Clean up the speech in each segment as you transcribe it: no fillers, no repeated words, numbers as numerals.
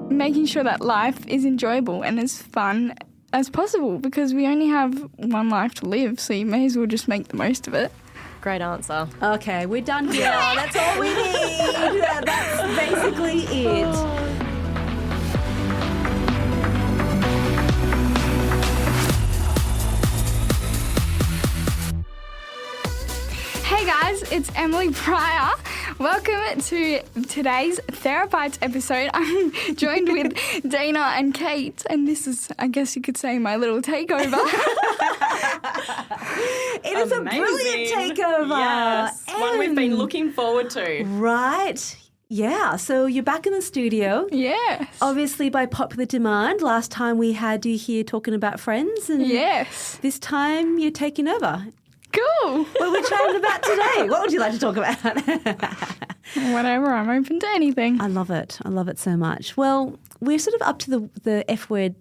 making sure that life is enjoyable and as fun as possible because we only have one life to live, so you may as well just make the most of it. Great answer. Okay, we're done here. That's all we need. That's basically it. Hey guys, it's Emily Pryor. Welcome to today's Therapites episode. I'm joined with Dana and Kate, and this is, I guess you could say, my little takeover. It is a brilliant takeover. Yes, one we've been looking forward to. Right. Yeah, so you're back in the studio. Yes. Obviously by popular demand. Last time we had you here talking about Friends. And Yes. this time you're taking over. Cool. What are we chatting about today? What would you like to talk about? Whatever, I'm open to anything. I love it. I love it so much. Well, we're sort of up to the F word.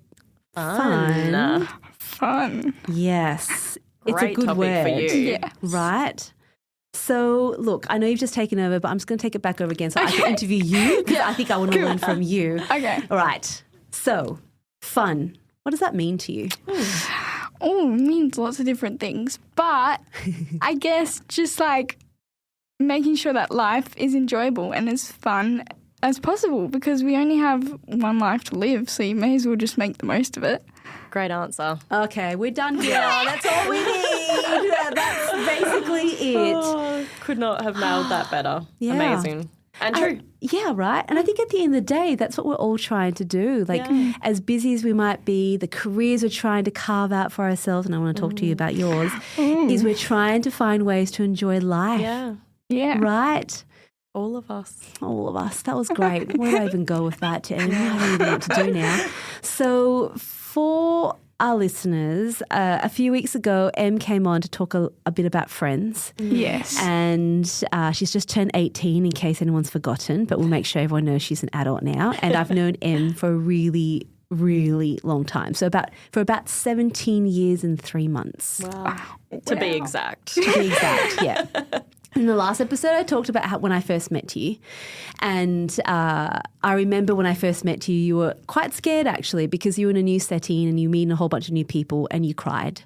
Fun. Fun. Yes. It's a Great good topic word. for you. Yes. Right? So, look, I know you've just taken over, but I'm just going to take it back over again so I can interview you because I think I want to learn from you. Okay. All right. So, fun. What does that mean to you? Oh, it means lots of different things. But I guess just like making sure that life is enjoyable and as fun as possible because we only have one life to live, so you may as well just make the most of it. Great answer. Okay, we're done here. That's all we need. That's basically it. Oh, could not have nailed that better. Yeah. Amazing. And true. Yeah, right. And I think at the end of the day, that's what we're all trying to do. Like, as busy as we might be, the careers we're trying to carve out for ourselves, and I want to talk to you about yours, is we're trying to find ways to enjoy life. Yeah. Yeah. Right? All of us. All of us. That was great. Where do I even go with that? I don't even know what to do now. So for our listeners, a few weeks ago, Em came on to talk a bit about Friends. Yes. And she's just turned 18 in case anyone's forgotten, but we'll make sure everyone knows she's an adult now. And I've known Em for a really, really long time. So for about 17 years and 3 months. Wow. To be exact. To be exact, yeah. In the last episode, I talked about when I first met you. And I remember when I first met you, you were quite scared actually because you were in a new setting and you meet a whole bunch of new people and you cried.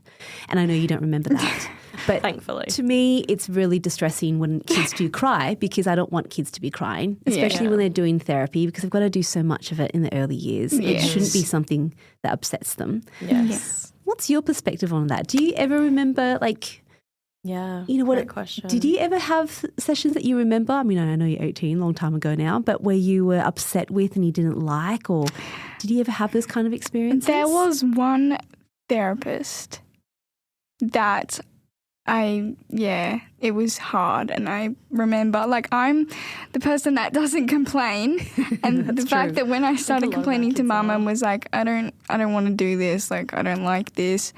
And I know you don't remember that. But Thankfully. to me, it's really distressing when kids do cry because I don't want kids to be crying, especially when they're doing therapy because they've got to do so much of it in the early years. Yes. It shouldn't be something that upsets them. Yes. What's your perspective on that? Do you ever remember Yeah. you know what? Great question. Did you ever have sessions that you remember? I mean, I know you're 18, long time ago now, but where you were upset with and you didn't like, or did you ever have those kind of experiences? There was one therapist that it was hard. And I remember, I'm the person that doesn't complain. And the fact that when I started complaining to Mum and was like, I don't want to do this, I don't like this.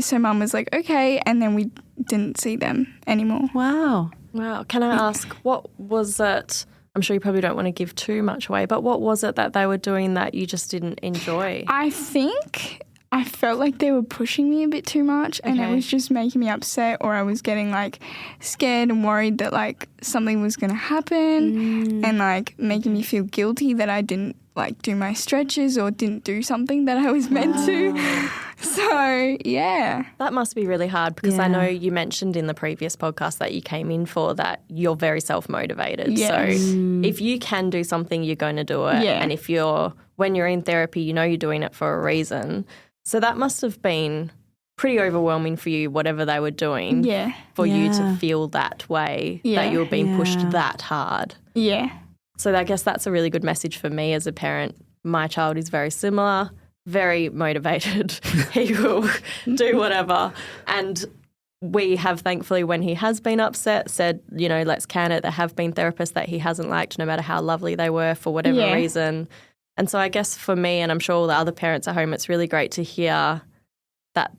So Mum was like, okay, and then we didn't see them anymore. Wow. Wow. Can I ask, what was it? I'm sure you probably don't want to give too much away, but what was it that they were doing that you just didn't enjoy? I think I felt like they were pushing me a bit too much and it was just making me upset, or I was getting scared and worried that something was going to happen and making me feel guilty that I didn't do my stretches or didn't do something that I was meant to. So, yeah. That must be really hard because I know you mentioned in the previous podcast that you came in for that you're very self-motivated. Yes. So if you can do something, you're going to do it. Yeah. And when you're in therapy, you know you're doing it for a reason. So that must have been pretty overwhelming for you, whatever they were doing, for you to feel that way, that you were being pushed that hard. Yeah. So I guess that's a really good message for me as a parent. My child is very similar, very motivated. He will do whatever. And we have, thankfully, when he has been upset, said, let's can it. There have been therapists that he hasn't liked, no matter how lovely they were for whatever reason. And so I guess for me, and I'm sure all the other parents at home, it's really great to hear that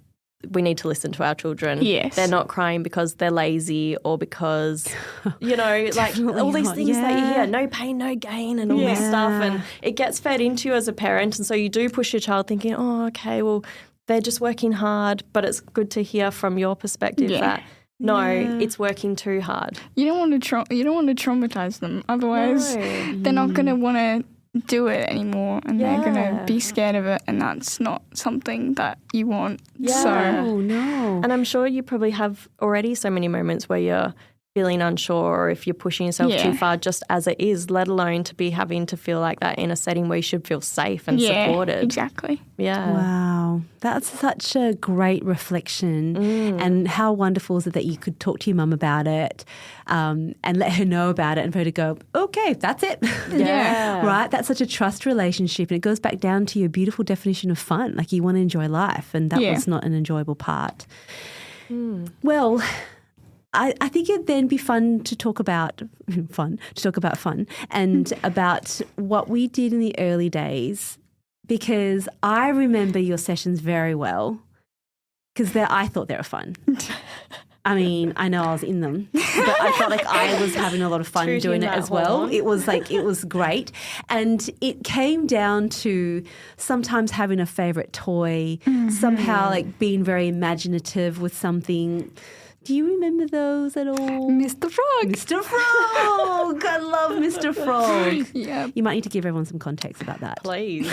we need to listen to our children. Yes. They're not crying because they're lazy or because, all these not. things that you hear, no pain, no gain and all this stuff. And it gets fed into you as a parent. And so you do push your child thinking, oh, okay, well, they're just working hard. But it's good to hear from your perspective that, it's working too hard. You don't want to traumatize them. Otherwise, they're not going to want to do it anymore, and they're going to be scared of it, and that's not something that you want. Yeah. So, no. And I'm sure you probably have already so many moments where you're feeling unsure or if you're pushing yourself too far just as it is, let alone to be having to feel like that in a setting where you should feel safe and supported. Exactly. Yeah. Wow. That's such a great reflection. And how wonderful is it that you could talk to your mum about it and let her know about it and for her to go, okay, that's it. Yeah. Right? That's such a trust relationship. And it goes back down to your beautiful definition of fun. Like you want to enjoy life, and that was not an enjoyable part. Well, I think it'd then be fun to talk about fun and about what we did in the early days, because I remember your sessions very well because I thought they were fun. I mean, I know I was in them, but I felt like I was having a lot of fun doing it as well. It was great. And it came down to sometimes having a favourite toy, somehow like being very imaginative with something. Do you remember those at all? Mr. Frog. Mr. Frog. I love Mr. Frog. Yeah. You might need to give everyone some context about that. Please.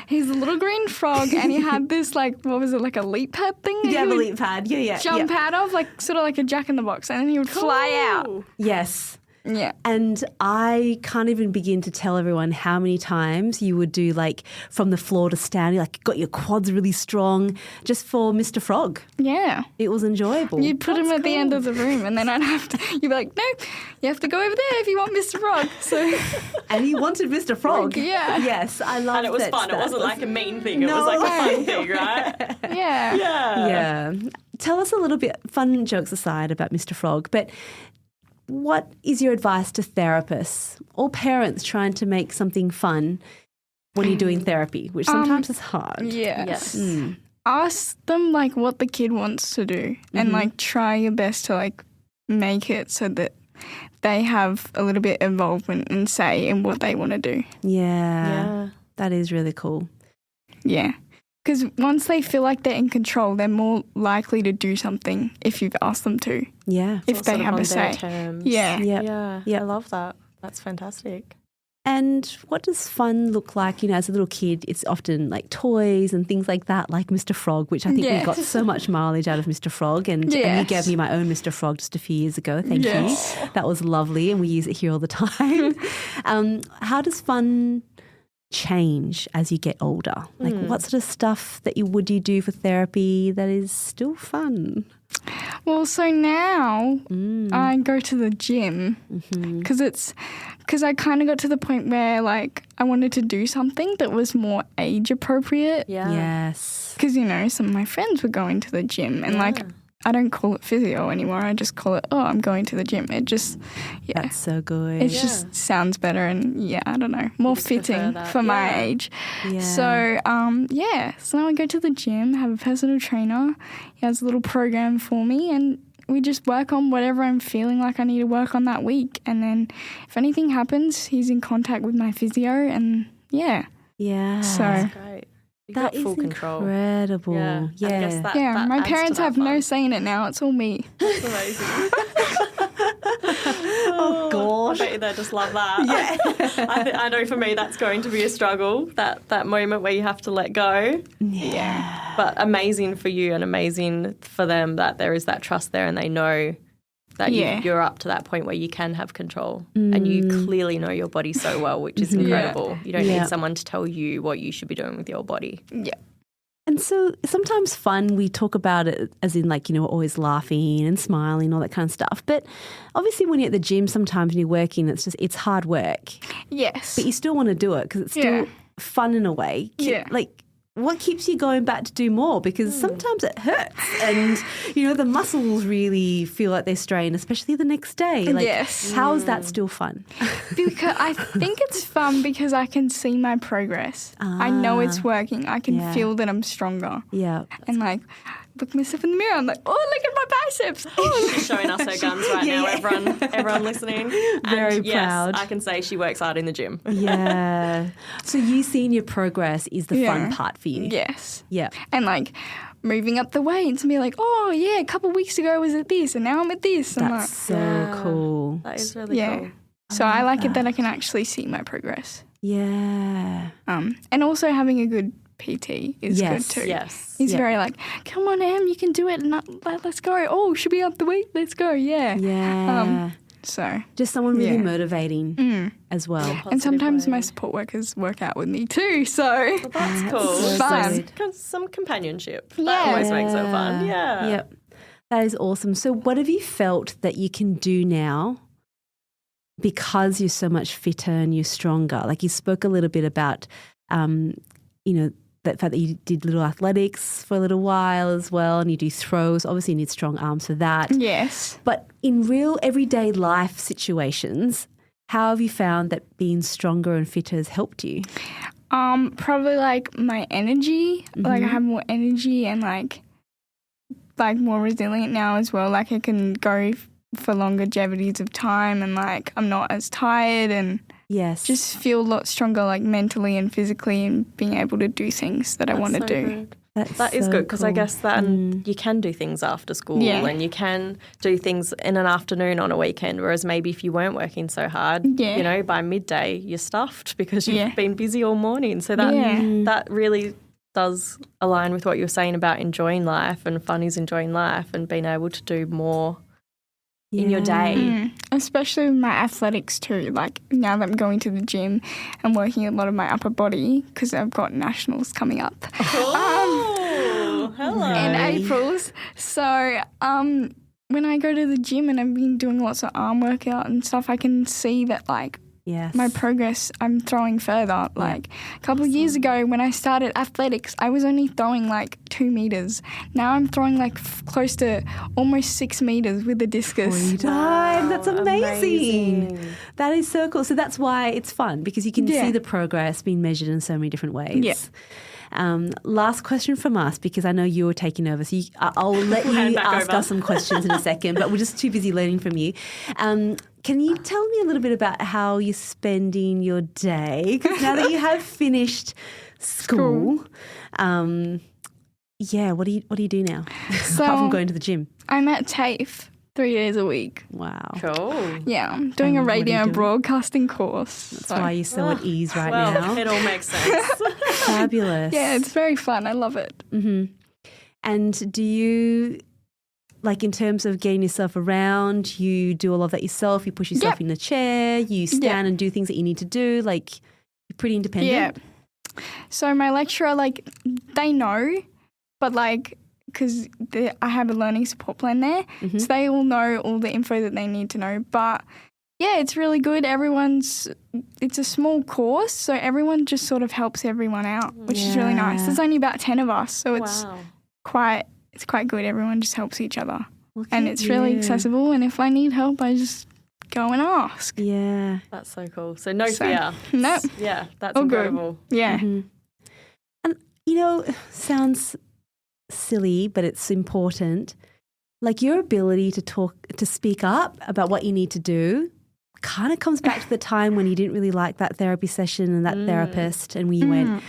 He's a little green frog, and he had this, like, what was it, like a leap pad thing? that Yeah, he the would leap pad. Yeah. jump out of, like, sort of like a Jack in the Box, and then he would fly out. Yes. Yeah. And I can't even begin to tell everyone how many times you would do like from the floor to stand, you like got your quads really strong just for Mr. Frog. Yeah. It was enjoyable. You'd put him at the end of the room, and then I'd have to, you'd be like, no, you have to go over there if you want Mr. Frog. So, And he wanted Mr. Frog. Yeah. Yes, I love And it was that. fun. It wasn't like a mean thing. It was like a fun thing, right? yeah. Yeah. Tell us a little bit, fun jokes aside, about Mr. Frog, but what is your advice to therapists or parents trying to make something fun when you're doing therapy, which sometimes is hard? Yes. Yes. Ask them, like, what the kid wants to do, and, like, try your best to, like, make it so that they have a little bit of involvement and say in what they want to do. Yeah. That is really cool. Yeah. Because once they feel like they're in control, they're more likely to do something if you've asked them to, Yeah. if they Sort of have on a their say. terms. Yeah. Yeah. Yep. I love that. That's fantastic. And what does fun look like? You know, as a little kid, it's often like toys and things like that, like Mr. Frog, which I think we got so much mileage out of Mr. Frog. And you gave me my own Mr. Frog just a few years ago. Thank you. That was lovely, and we use it here all the time. How does fun change as you get older? Like what sort of stuff that would you do for therapy that is still fun? Well, so now I go to the gym because I kind of got to the point where, like, I wanted to do something that was more age appropriate. Yeah. Yes. Because, you know, some of my friends were going to the gym, and like, I don't call it physio anymore. I just call it, I'm going to the gym. It just, That's so good. it just sounds better, and I don't know, more fitting for my age. Yeah. So, so now I go to the gym, have a personal trainer. He has a little program for me, and we just work on whatever I'm feeling like I need to work on that week. And then if anything happens, he's in contact with my physio, and Yeah. So, That's great. You've That got is full control. incredible. Yeah. And I guess that my adds to parents that have fun. no say in it now. It's all me. That's amazing. Oh, gosh. I bet you they just love that. Yeah. I know for me that's going to be a struggle, that moment where you have to let go. Yeah. But amazing for you and amazing for them that there is that trust there, and they know that you're up to that point where you can have control, and you clearly know your body so well, which is incredible. You don't need someone to tell you what you should be doing with your body. Yeah. And so sometimes fun, we talk about it as in like, you know, always laughing and smiling, all that kind of stuff. But obviously when you're at the gym, sometimes when you're working, it's hard work. Yes. But you still want to do it because it's still fun in a way. Yeah. Like, what keeps you going back to do more? Because sometimes it hurts and, you know, the muscles really feel like they're strained, especially the next day. Like, how is that still fun? Because I think it's fun because I can see my progress. I know it's working. I can feel that I'm stronger. Yeah. And like, look myself in the mirror. I'm like, oh, look at my biceps. Oh, She's showing us her guns right now, everyone listening. Very and proud. Yes, I can say she works hard in the gym. Yeah. So you seeing your progress is the fun part for you. yes. Yeah. And like moving up the weights and be like, oh yeah, a couple of weeks ago I was at this and now I'm at this. And That's so cool. That is really cool. so I like it that I can actually see my progress. Yeah. And also having a good PT is good too. Yes. He's very like, come on, Em, you can do it. Let's go. Oh, should we up the weight? Let's go. Yeah. Yeah. So Just someone really motivating as well. and sometimes my support workers work out with me too. So That's cool. It's fun. Some companionship. Yeah. That always makes it fun. Yeah. Yep. That is awesome. So what have you felt that you can do now because you're so much fitter and you're stronger? Like you spoke a little bit about, that fact that you did little athletics for a little while as well, and you do throws. Obviously, you need strong arms for that. yes. But in real everyday life situations, how have you found that being stronger and fitter has helped you? Probably like my energy. Like I have more energy and like more resilient now as well. Like I can go for longevities of time and like I'm not as tired and Yes. just feel a lot stronger like mentally and physically and being able to do things that I want to do. Good. That's That is so good because I cool. guess that you can do things after school and you can do things in an afternoon on a weekend, whereas maybe if you weren't working so hard, by midday you're stuffed because you've been busy all morning. So that really does align with what you were saying about enjoying life, and fun is enjoying life and being able to do more in your day. Especially with my athletics too. Like now that I'm going to the gym and working a lot of my upper body because I've got nationals coming up. Hello. In April's. So when I go to the gym and I've been doing lots of arm workout and stuff, I can see that like Yes. my progress, I'm throwing further. Like a couple of years ago when I started athletics, I was only throwing like 2 meters. Now I'm throwing like close to almost 6 meters with the discus. Time. That's amazing. Amazing. That is so cool. So that's why it's fun, because you can see the progress being measured in so many different ways. Yeah. Last question from us, because I know you're taking over. So I'll let hand you back ask over. us some questions in a second, but we're just too busy learning from you. Can you tell me a little bit about how you're spending your day? Because now that you have finished school, what do you do now? So Apart from going to the gym. I'm at TAFE 3 days a week. Wow. Cool. Yeah, I'm doing a what are you radio and doing? broadcasting course. That's why you're so at ease right Well, now. it all makes sense. Fabulous. Yeah, it's very fun. I love it. And do you, like in terms of getting yourself around, you do all of that yourself? You push yourself Yep. in the chair, you stand and do things that you need to do? Like, you're pretty independent? Yeah. So my lecturer, like, they know, but like, because I have a learning support plan there, so they all know all the info that they need to know. But yeah, it's really good. It's a small course, so everyone just sort of helps everyone out, which is really nice. There's only about 10 of us, so it's Wow. quite good. Everyone just helps each other. Look And at it's really you. accessible, and if I need help, I just go and ask. Yeah. That's so cool. So no So, fear. no. Yeah, that's All good. incredible. Yeah. And, sounds silly, but it's important. Like, your ability to speak up about what you need to do kind of comes back to the time when you didn't really like that therapy session and that therapist, and when you went,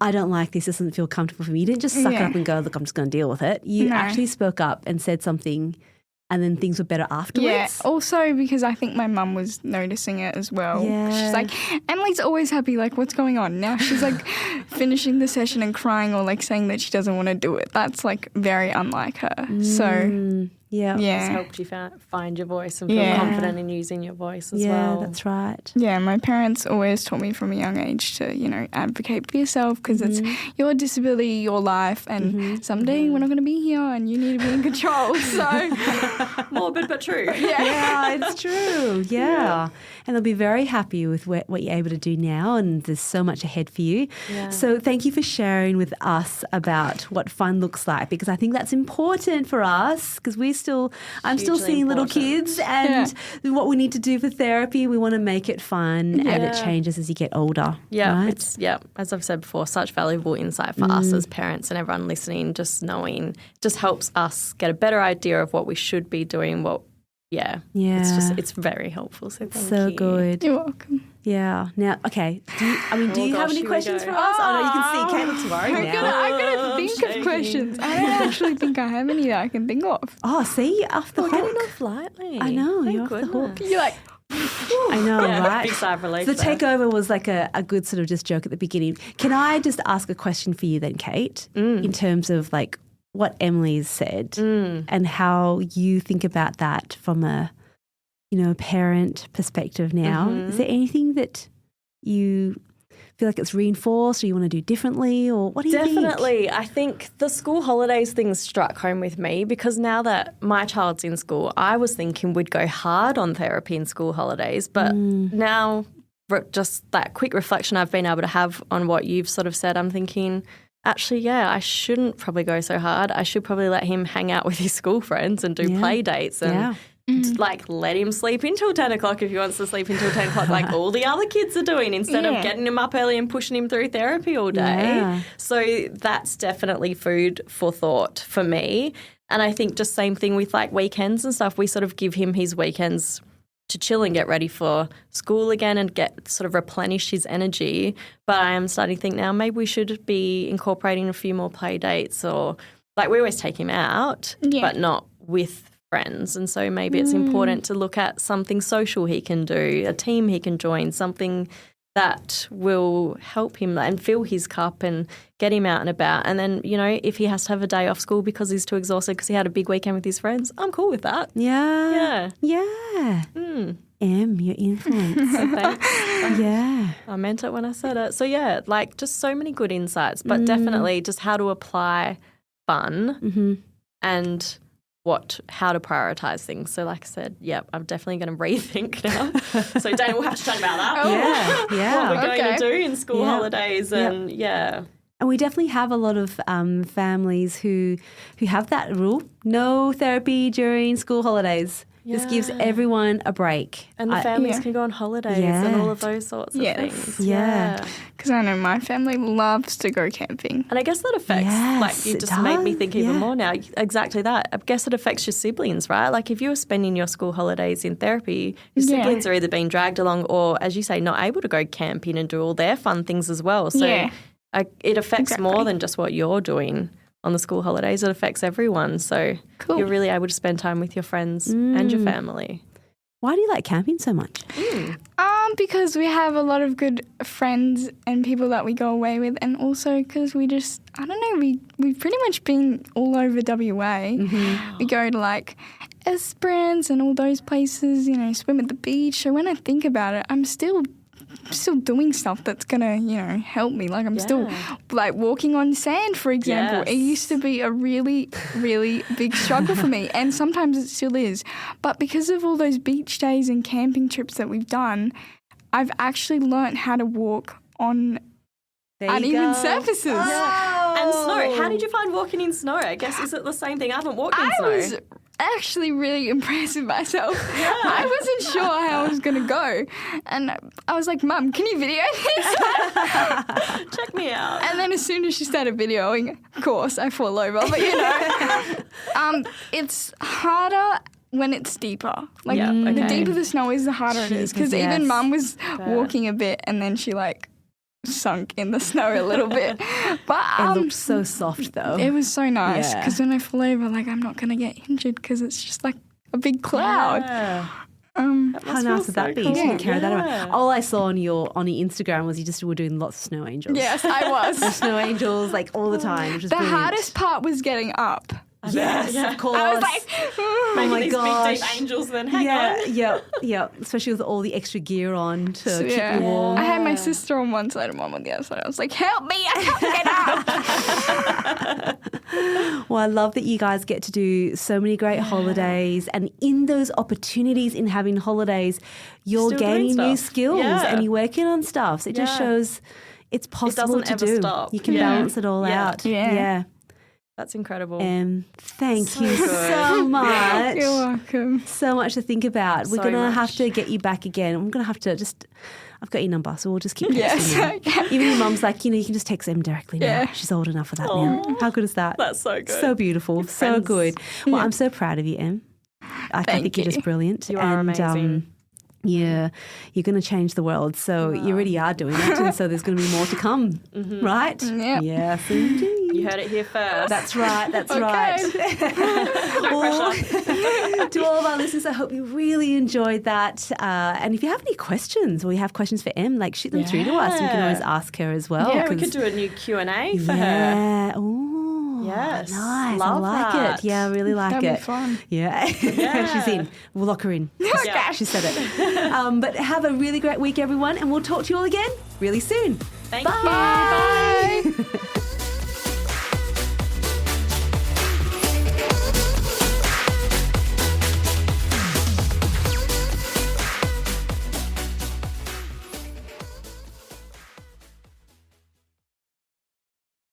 I don't like this doesn't feel comfortable for me. You didn't just suck it up and go, look, I'm just going to deal with it. You actually spoke up and said something, and then things were better afterwards. Yeah, also because I think my mum was noticing it as well. Yeah. She's like, Emily's always happy, like, what's going on? Now she's like finishing the session and crying or like saying that she doesn't want to do it. That's like very unlike her. So, Yeah. It's yeah. helped you find your voice and feel Yeah. confident in using your voice as Yeah, well. that's right. Yeah, my parents always taught me from a young age to, advocate for yourself because it's your disability, your life, and someday we're not going to be here and you need to be in control. So, Morbid but true. Yeah, it's true. Yeah. And they'll be very happy with what you're able to do now, and there's so much ahead for you. Yeah. So thank you for sharing with us about what fun looks like, because I think that's important for us, because I'm still Hugely seeing little important. kids, and what we need to do for therapy, we want to make it fun, and it Yeah. changes as you get older. Yeah, right? it's as I've said before, such valuable insight for us as parents and everyone listening. Just knowing just helps us get a better idea of what we should be doing. It's very helpful. So thank so you. good. you're welcome. Yeah. Now, okay. Do you Oh have gosh, any here we questions go. for us? Oh, no, you can see Kate looks worried I'm now. gonna think shaking. of questions. I don't actually think I have any that I can think of. Oh, see, off the We're hook. getting off lightly. I know, Thank you're off the hook. goodness. You're like, I know, right? Big sigh of relief. So the there. takeover was like a good sort of just joke at the beginning. Can I just ask a question for you then, Kate, in terms of like what Emily's said and how you think about that from a, parent perspective now? Is there anything that you feel like it's reinforced or you want to do differently, or what do you think? Definitely. I think the school holidays thing struck home with me because now that my child's in school, I was thinking we'd go hard on therapy in school holidays. But now just that quick reflection I've been able to have on what you've sort of said, I'm thinking, actually, yeah, I shouldn't probably go so hard. I should probably let him hang out with his school friends and do play dates and like let him sleep until 10 o'clock if he wants to sleep until 10 o'clock like all the other kids are doing instead of getting him up early and pushing him through therapy all day. Yeah. So that's definitely food for thought for me. And I think just same thing with like weekends and stuff. We sort of give him his weekends to chill and get ready for school again and get sort of replenish his energy. But I am starting to think now maybe we should be incorporating a few more play dates, or like we always take him out, but not with friends. And so maybe it's important to look at something social he can do, a team he can join, something that will help him and fill his cup and get him out and about. And then, if he has to have a day off school because he's too exhausted because he had a big weekend with his friends, I'm cool with that. Yeah. Em, your influence. So thanks. Yeah. I meant it when I said it. So yeah, like just so many good insights, but definitely just how to apply fun and how to prioritise things. So like I said, I'm definitely going to rethink now. So Dana will have to chat about that. Yeah. What we're going to do in school holidays and And we definitely have a lot of families who have that rule, no therapy during school holidays. This gives everyone a break. And the families can go on holidays and all of those sorts of things. Yeah. Because I know my family loves to go camping. And I guess that affects, like you just made me think even more now. Exactly that. I guess it affects your siblings, right? Like if you were spending your school holidays in therapy, your siblings are either being dragged along or, as you say, not able to go camping and do all their fun things as well. So it affects more than just what you're doing on the school holidays. It affects everyone. So you're really able to spend time with your friends and your family. Why do you like camping so much? Because we have a lot of good friends and people that we go away with, and also because we just, I don't know, we've pretty much been all over WA. We go to like Esperance and all those places, swim at the beach. So when I think about it, I'm still doing stuff that's gonna, help me. Like I'm still like walking on sand, for example. It used to be a really, really big struggle for me, and sometimes it still is. But because of all those beach days and camping trips that we've done, I've actually learnt how to walk on uneven surfaces. And snow. How did you find walking in snow? I guess, is it the same thing? I haven't walked in snow. I was actually really impressed with myself. I wasn't sure how I was going to go. And I was like, Mum, can you video this? Check me out. And then as soon as she started videoing, of course, I fall over. But, it's harder when it's deeper. Like, the deeper the snow is, the harder it is. Because even Mum was walking a bit and then she, sunk in the snow a little bit. But it looked so soft though. It was so nice because when I fall over, I'm not going to get injured because it's just like a big cloud. How nice would that be? You didn't carry that around. All I saw on your Instagram was you just were doing lots of snow angels. Yes, I was. Snow angels all the time, which is brilliant. Hardest part was getting up. Yes, of course. I was like, oh my gosh. Big deep angels then hang on. Yeah. Especially with all the extra gear on to keep you warm. I had my sister on one side and Mum on the other side. I was like, help me, I can't get up. Well, I love that you guys get to do so many great holidays, and in those opportunities in having holidays, you're gaining new skills and you're working on stuff. So it just shows it's possible to do. Stop. You can balance it all out. Yeah. That's incredible. Thank you so much. You're welcome. So much to think about. We're going to have to get you back again. I'm going to have to I've got your number, so we'll just keep texting you. Even your mum's like, you can just text Em directly now. She's old enough for that now. How good is that? That's so good. So beautiful. So good. Well, I'm so proud of you, Em. I think you're just brilliant. You are amazing. Yeah, you're going to change the world. So you already are doing it, and so there's going to be more to come, right? Yeah. Yes, indeed. You heard it here first. That's right. That's Okay. right. No pressure. To all of our listeners, I hope you really enjoyed that. And if you have any questions or you have questions for Em, like shoot them through to us. We can always ask her as well. Yeah, we could do a new Q&A for her. Yeah. Ooh, Yes. nice. Love I like that. it. Yeah, I really like That'd it. be fun. Yeah. She's in. We'll lock her in. Yeah. She said it. But have a really great week, everyone, and we'll talk to you all again really soon. Thank you. Bye. Bye.